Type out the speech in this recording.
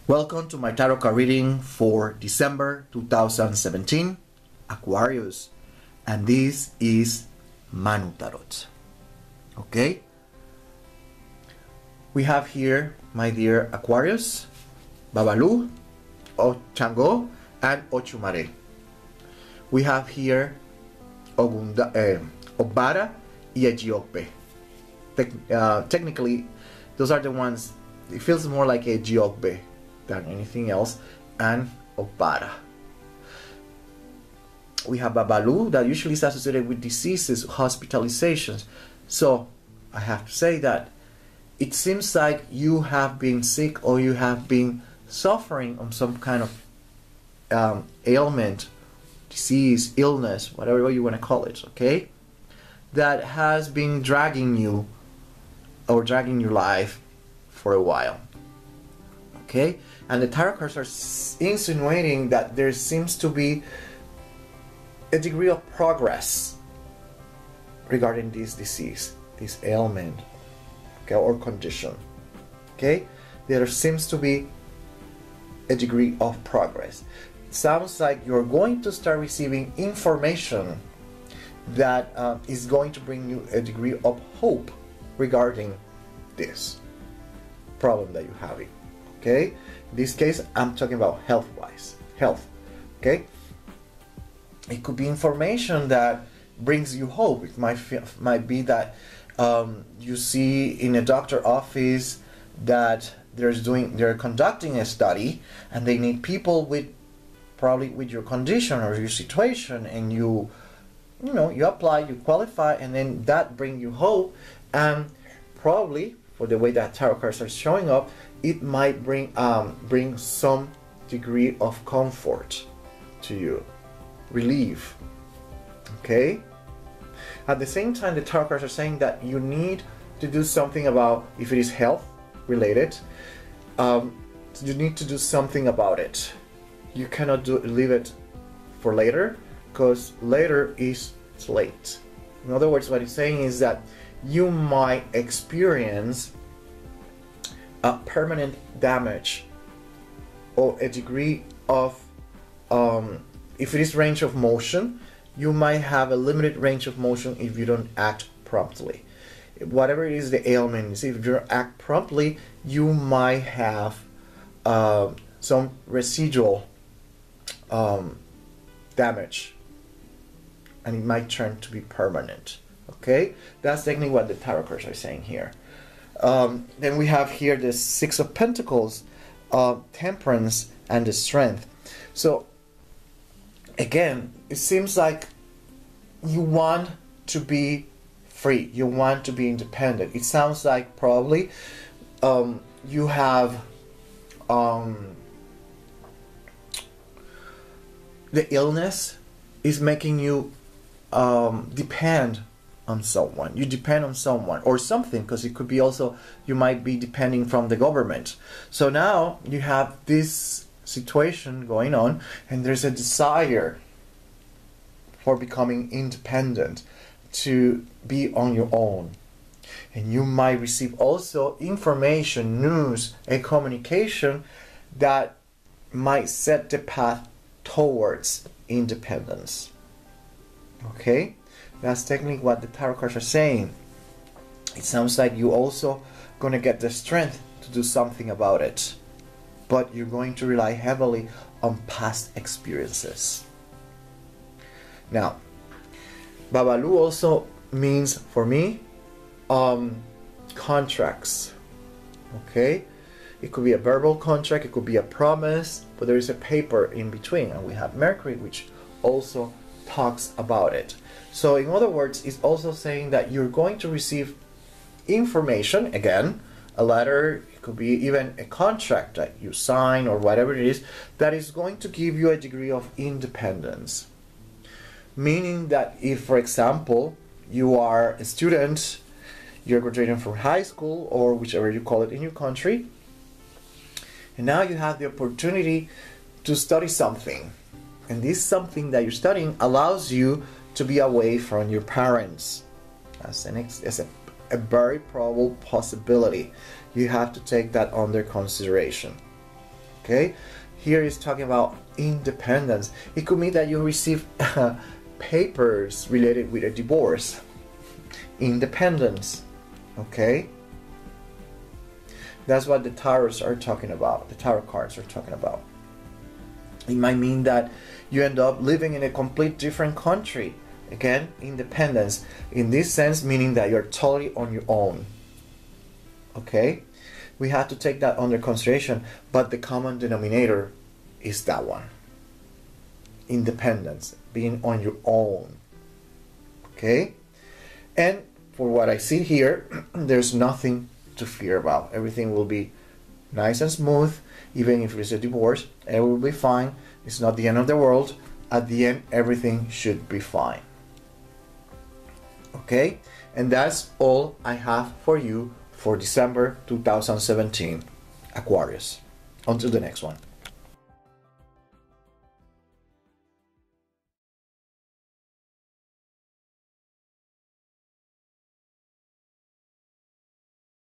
Welcome to my tarot card reading for December 2017, Aquarius, and this is Manu Tarot. Okay? We have here, my dear Aquarius, Babalu, Ochango, and Ochumare. We have here Ogbara y Ejiope. Technically, those are the ones, it feels more like a Ejiope than anything else, and Ogbara. We have Babalu, that usually is associated with diseases, hospitalizations. So I have to say that it seems like you have been sick or you have been suffering on some kind of ailment, disease, illness, whatever you want to call it, okay? That has been dragging you or dragging your life for a while, okay? And the tarot cards are insinuating that there seems to be a degree of progress regarding this disease, this ailment, okay, or condition, okay? There seems to be a degree of progress. It sounds like you're going to start receiving information that is going to bring you a degree of hope regarding this problem that you're having, okay? In this case, I'm talking about health-wise, okay? It could be information that brings you hope. It might be that you see in a doctor office that they're conducting a study and they need people with probably with your condition or your situation, and you apply, you qualify, and then that brings you hope. And probably for the way that tarot cards are showing up, it might bring some degree of comfort to you, relief, okay? At the same time, the tarot cards are saying that you need to do something about, if it is health related, you need to do something about it. You cannot leave it for later, because later is late. In other words, what it's saying is that you might experience a permanent damage or a degree of if it is range of motion, you might have a limited range of motion if you don't act promptly. Whatever it is the ailment is, if you don't act promptly, you might have some residual damage, and it might turn to be permanent, okay? That's technically what the tarot cards are saying here. Then we have here the Six of Pentacles, Temperance, and the Strength. So again, it seems like you want to be free, you want to be independent. It sounds like probably you have the illness is making you depend on someone. You depend on someone or something, because it could be also you might be depending from the government. So now you have this situation going on, and there's a desire for becoming independent, to be on your own. And you might receive also information, news, a communication that might set the path towards independence, okay? That's technically what the tarot cards are saying. It sounds like you also gonna get the strength to do something about it, but you're going to rely heavily on past experiences. Now, Babalu also means, for me, contracts, okay? It could be a verbal contract, it could be a promise, but there is a paper in between, and we have Mercury, which also talks about it. So in other words, it's also saying that you're going to receive information, again, a letter, it could be even a contract that you sign or whatever it is, that is going to give you a degree of independence. Meaning that if, for example, you are a student, you're graduating from high school or whichever you call it in your country, and now you have the opportunity to study something, and this something that you're studying allows you to be away from your parents. That's a very probable possibility. You have to take that under consideration. Okay, here is talking about independence. It could mean that you receive papers related with a divorce. Independence. Okay, that's what the tarots are talking about. The tarot cards are talking about. It might mean that you end up living in a complete different country. Again, independence in this sense, meaning that you're totally on your own. Okay, we have to take that under consideration, but the common denominator is that one. Independence, being on your own. Okay, and for what I see here, there's nothing to fear about. Everything will be nice and smooth. Even if it's a divorce, it will be fine. It's not the end of the world. At the end, everything should be fine. Okay, and that's all I have for you for December 2017, Aquarius. Until the next one.